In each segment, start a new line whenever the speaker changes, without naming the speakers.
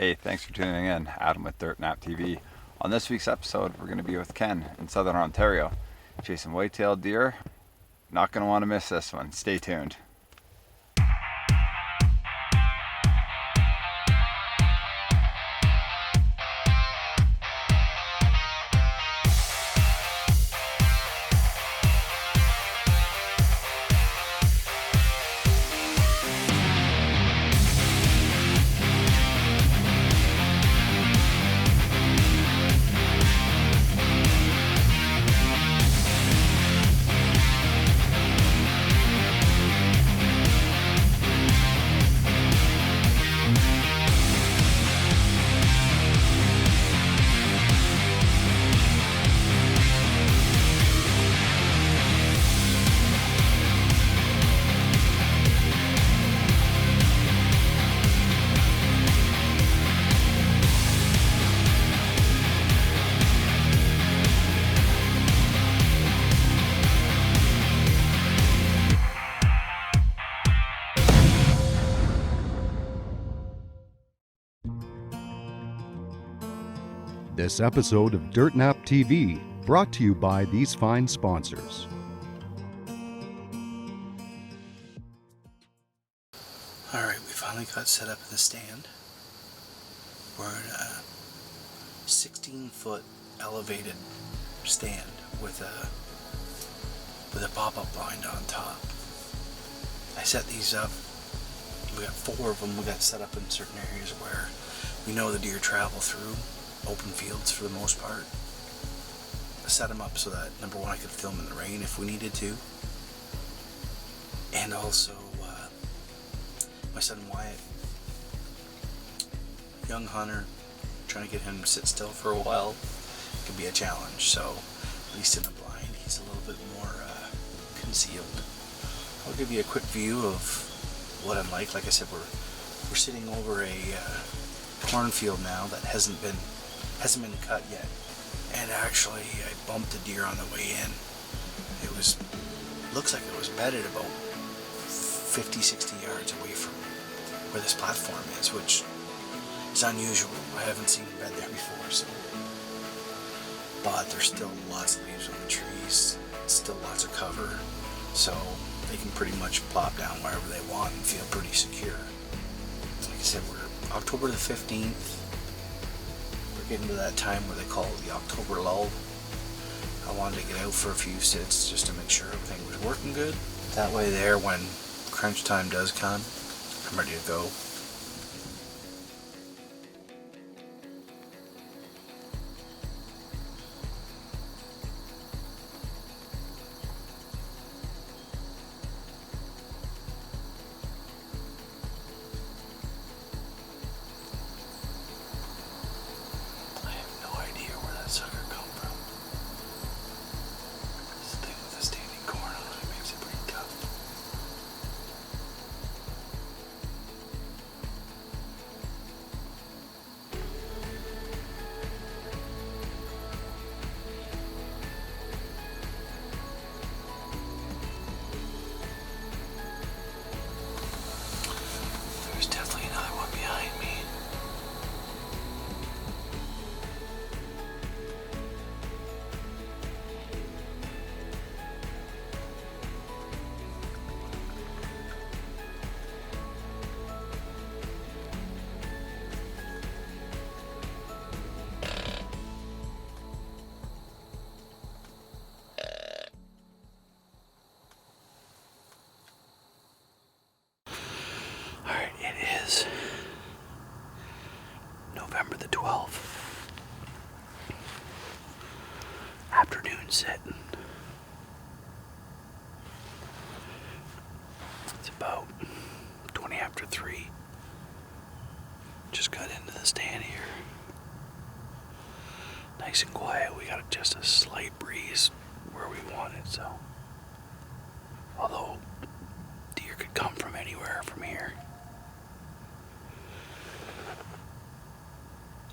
Hey, thanks for tuning in. Adam with Dirt Nap TV. On this week's episode, we're going to be with Ken in Southern Ontario, chasing white-tailed deer. Not going to want to miss this one. Stay tuned.
This episode of Dirt Nap TV brought to you by these fine sponsors.
Alright, we finally got set up in the stand. We're in a 16-foot elevated stand with a pop-up blind on top. I set these up. We got 4 of them. We got set up in certain areas where we know the deer travel through. Open fields for the most part. I set them up so that, number one, I could film in the rain if we needed to. And also, my son Wyatt, young hunter, trying to get him to sit still for a while could be a challenge. So, at least in the blind, he's a little bit more concealed. I'll give you a quick view of what I'm like. Like I said, we're sitting over a cornfield now that hasn't been cut yet, and actually I bumped a deer on the way in. Looks like it was bedded about 50-60 yards away from where this platform is, which is unusual. I haven't seen a bed there before, but there's still lots of leaves on the trees, still lots of cover, so they can pretty much plop down wherever they want and feel pretty secure. Like I said, we're October the 15th. Getting to that time where they call it the October lull. I wanted to get out for a few sits just to make sure everything was working good. That way there, when crunch time does come, I'm ready to go. November the 12th. Afternoon sitting. It's about 20 after 3. Just got into the stand here. Nice and quiet. We got just a slight breeze where we want it, so. Although deer could come from anywhere from here.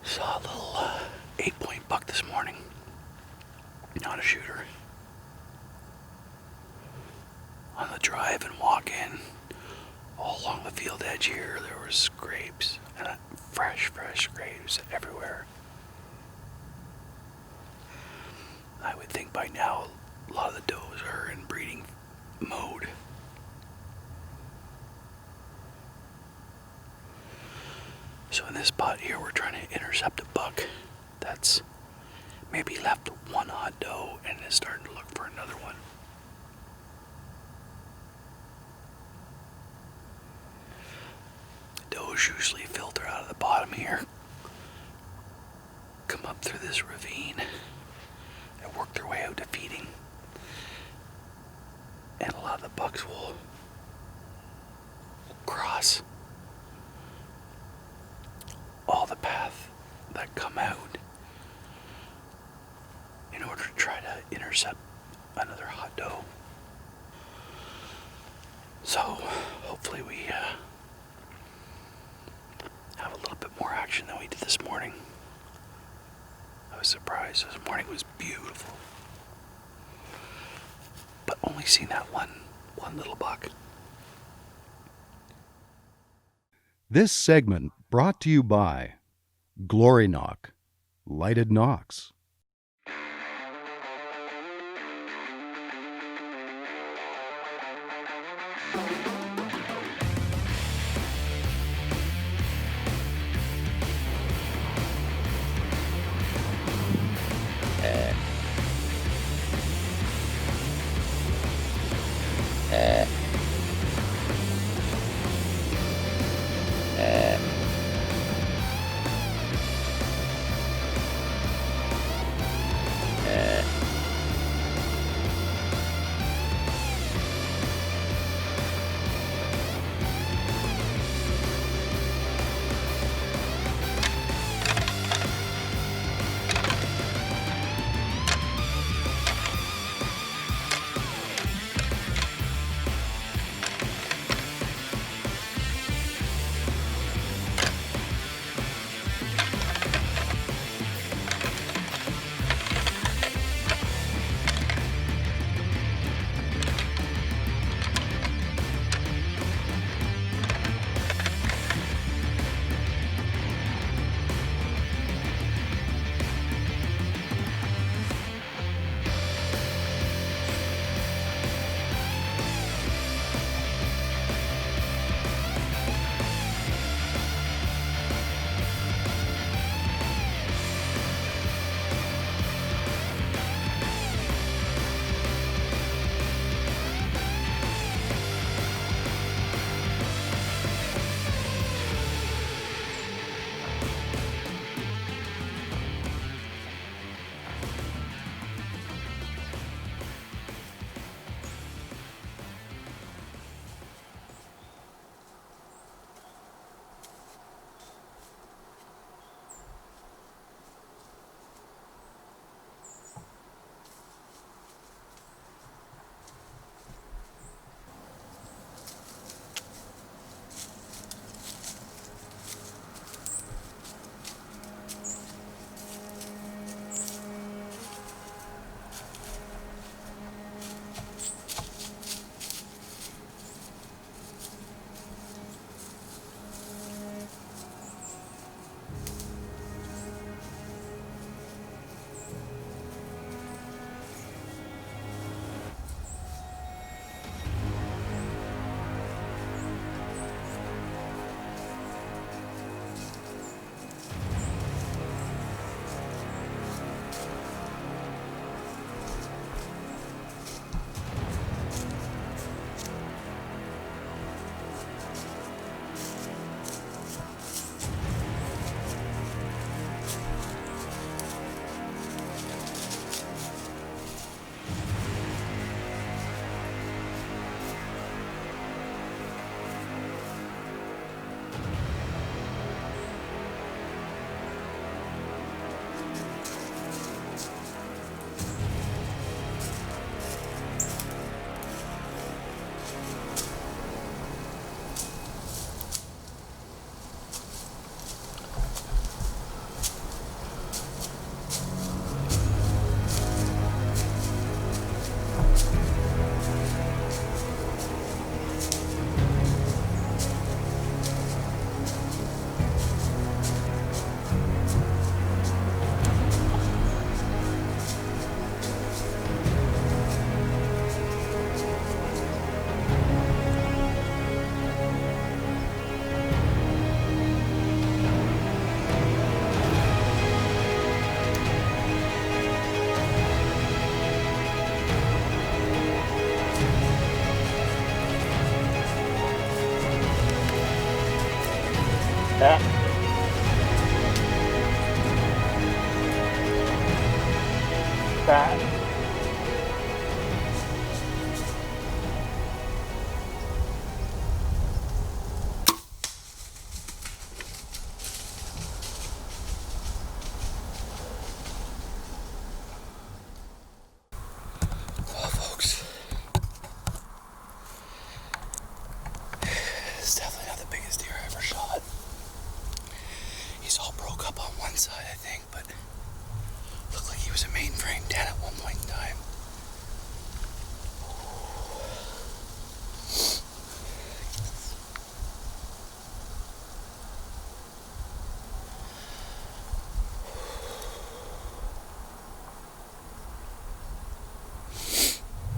Saw a little 8-point buck this morning. Not a shooter. On the drive and walk in, all along the field edge here, there was scrapes and fresh does everywhere. I would think by now a lot of the does are in breeding mode. So in this spot here, we're trying to intercept a buck that's maybe left one odd doe and is starting to look for another one. Does usually filter out of the bottom here, come up through this ravine, and work their way out to feeding. And a lot of the bucks will cross all the path that come out in order to try to intercept another hot doe. So hopefully we have a little bit more action than we did this morning. I was surprised. This morning was beautiful, but only seen that one little buck.
This segment brought to you by Glory Knock, Lighted Knocks.
That. That. Well, folks, it's definitely not the biggest deer I ever shot. He's all broke up on one side, I think, but looked like he was a mainframe 10 at one point in time.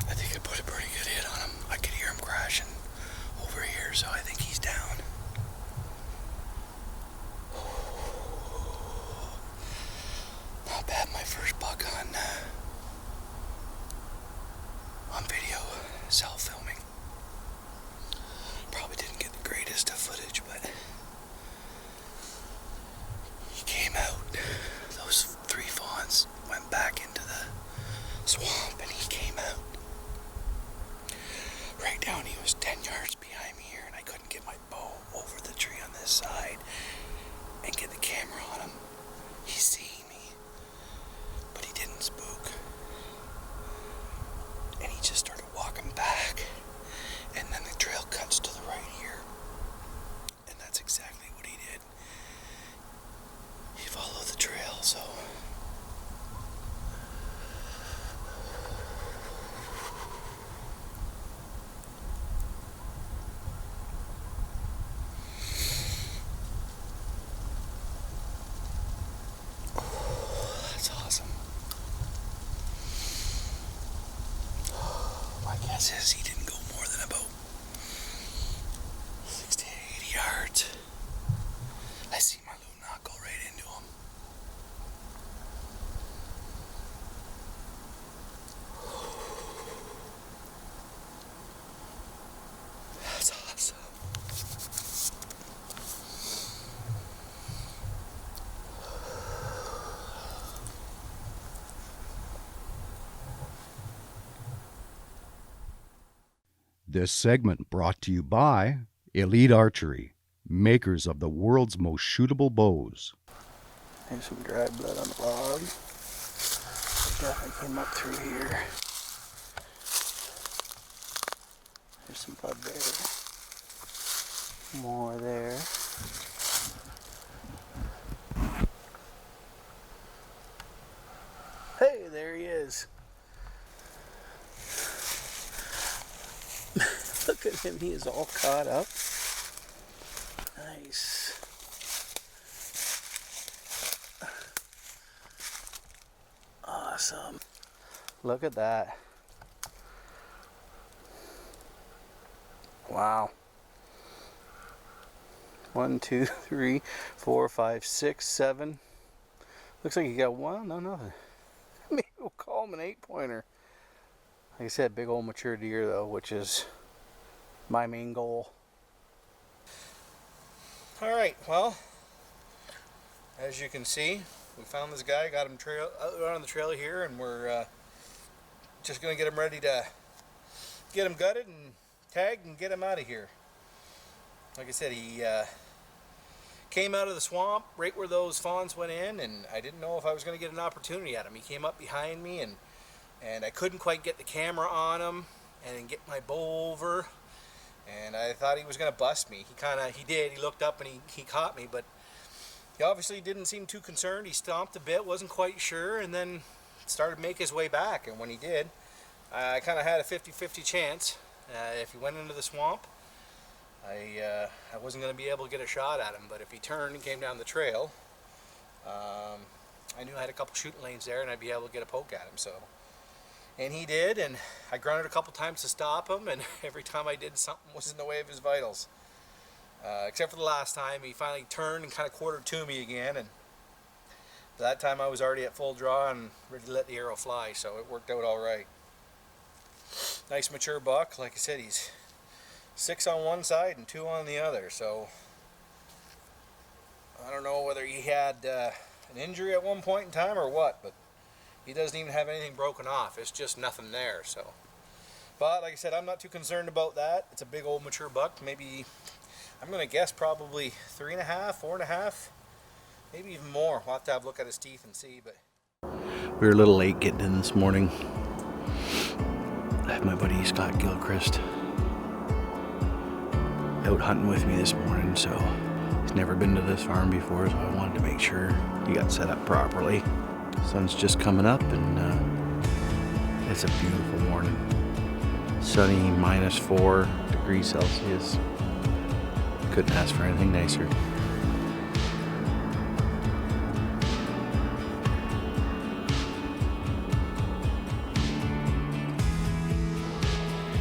I think I put a pretty good hit on him. I could hear him crashing over here, so I think he's down. Not bad, my first buck on video, self-filming. Probably didn't get the greatest of footage, but he came out. Those 3 fawns went back into the swamp and he came out. Right down, he was 10 yards behind me here, and I couldn't get my bow over the tree on this side and get the camera on him. He's seeing me, but he didn't spook. And he just started walking back, and then the trail cuts to the right here. And that's exactly what he did. He followed the trail, so... That's awesome. My guess is he didn't go more than about 60 to 80 yards. I see my loot not go right into him. That's awesome.
This segment brought to you by Elite Archery, makers of the world's most shootable bows.
There's some dried blood on the log. Definitely came up through here. There's some blood there. More there. Hey, there he is. Look at him, he is all caught up. Nice. Awesome. Look at that. Wow. 1, 2, 3, 4, 5, 6, 7. Looks like you got one, no, nothing. Maybe we'll call him an 8-pointer. Like I said, big old mature deer though, which is my main goal. Alright, well, as you can see, we found this guy, got him out on the trail here, and we're just going to get him ready to get him gutted and tagged and get him out of here. Like I said, he came out of the swamp right where those fawns went in, and I didn't know if I was going to get an opportunity at him. He came up behind me, and I couldn't quite get the camera on him and then get my bow over, and I thought he was going to bust me. He did. He looked up and he caught me, but he obviously didn't seem too concerned. He stomped a bit, wasn't quite sure, and then started to make his way back. And when he did, I kind of had a 50-50 chance. If he went into the swamp, I wasn't going to be able to get a shot at him. But if he turned and came down the trail, I knew I had a couple shooting lanes there, and I'd be able to get a poke at him. So, and he did, and I grunted a couple times to stop him, and every time I did, something was in the way of his vitals. Except for the last time, he finally turned and kind of quartered to me again, and that time I was already at full draw and ready to let the arrow fly, so it worked out all right. Nice mature buck. Like I said, he's 6 on one side and 2 on the other, so had an injury at one point in time or what, but he doesn't even have anything broken off. It's just nothing there. So, but like I said, I'm not too concerned about that. It's a big old mature buck. Maybe, I'm going to guess probably 3.5, 4.5, maybe even more. We'll have to have a look at his teeth and see. But we were a little late getting in this morning. I had my buddy Scott Gilchrist out hunting with me this morning, so he's never been to this farm before, so I wanted to make sure he got set up properly. Sun's just coming up, and it's a beautiful morning. Sunny, -4 degrees Celsius. Couldn't ask for anything nicer.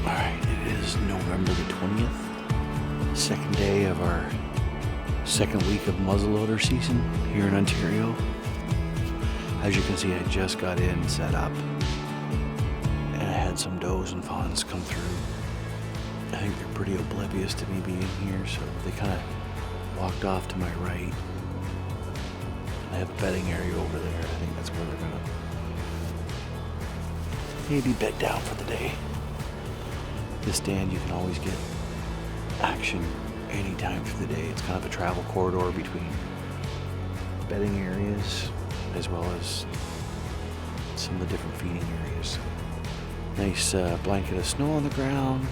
Alright, it is November the 20th, second day of our second week of muzzleloader season here in Ontario. As you can see, I just got in, set up, and I had some does and fawns come through. I think they're pretty oblivious to me being here, so they kind of walked off to my right. I have a bedding area over there. I think that's where they're gonna maybe bed down for the day. This stand, you can always get action anytime through the day. It's kind of a travel corridor between bedding areas as well as some of the different feeding areas. Nice blanket of snow on the ground.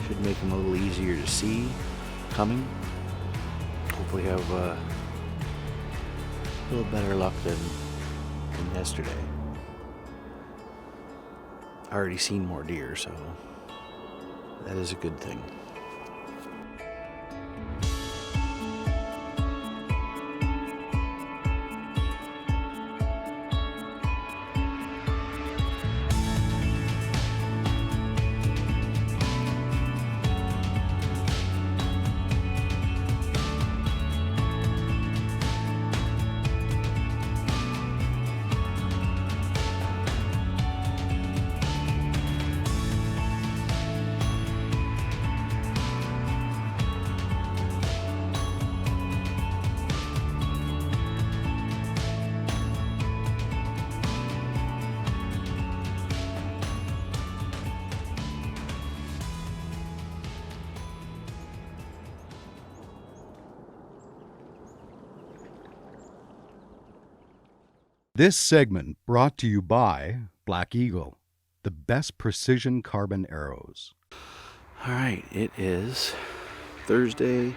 Should make them a little easier to see coming. Hopefully have a little better luck than yesterday. I already seen more deer, so that is a good thing.
This segment brought to you by Black Eagle, the best precision carbon arrows.
All right, it is Thursday,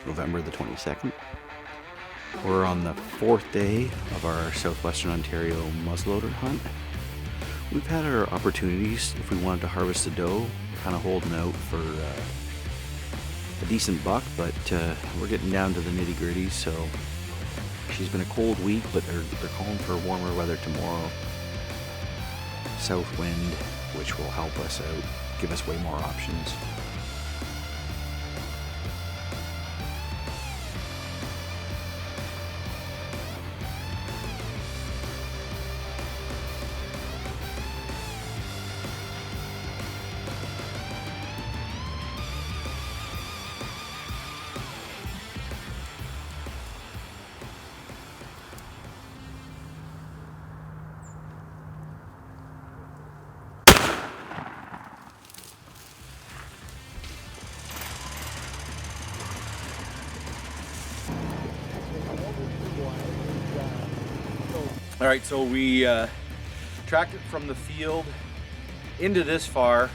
November the 22nd. We're on the 4th day of our Southwestern Ontario muzzleloader hunt. We've had our opportunities if we wanted to harvest the doe, kind of holding out for a decent buck, but we're getting down to the nitty gritty, so she's been a cold week, but they're calling for warmer weather tomorrow. South wind, which will help us out, give us way more options. All right, so we tracked it from the field into this far.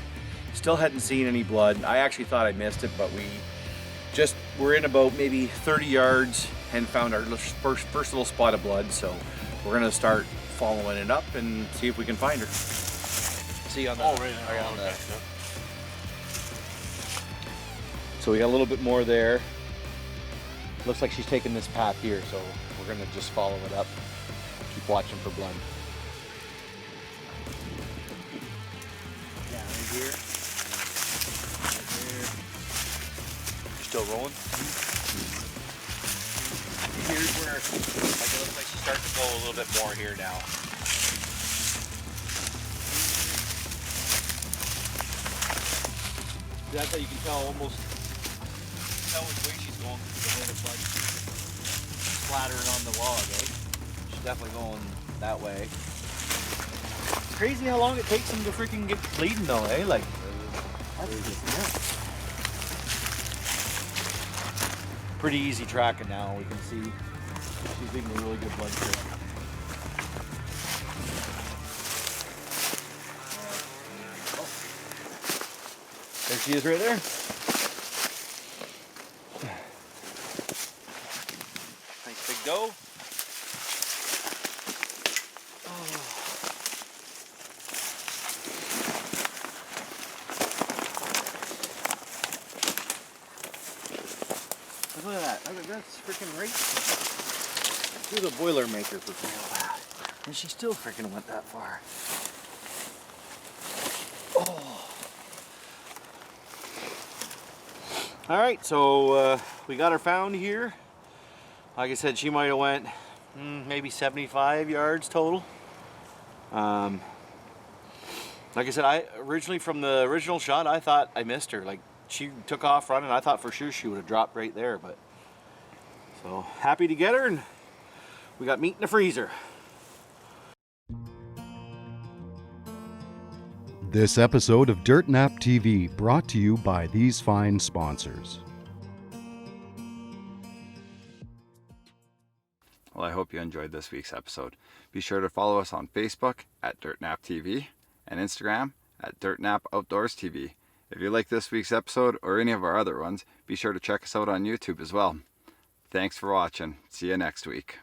Still hadn't seen any blood. I actually thought I missed it, but we're in about maybe 30 yards and found our first little spot of blood. So we're gonna start following it up and see if we can find her. See on the, So we got a little bit more there. Looks like she's taking this path here, so we're gonna just follow it up. Keep watching for blood. Yeah, right here. Right there. You're still rolling? Here's where, like, it looks like she's starting to go a little bit more here now. That's how you can tell almost which way she's going because of the way the blood.
flattering on the log, eh? She's definitely going that way. Crazy how long it takes them to freaking get bleeding though, eh? Like, pretty easy tracking now. We can see she's leaving a really good blood trail. There she is right there. Nice big doe. Look at that. That's freaking right. Through the Boilermaker for real. And she still freaking went that far. Oh. Alright, so we got her found here. Like I said, she might have went maybe 75 yards total. Like I said, I originally from the original shot, I thought I missed her. Like, she took off running. I thought for sure she would have dropped right there, but so happy to get her, and we got meat in the freezer.
This episode of Dirt Nap TV brought to you by these fine sponsors.
Well, I hope you enjoyed this week's episode. Be sure to follow us on Facebook at Dirt Nap TV and Instagram at Dirt Nap Outdoors TV. If you like this week's episode or any of our other ones, be sure to check us out on YouTube as well. Thanks for watching. See you next week.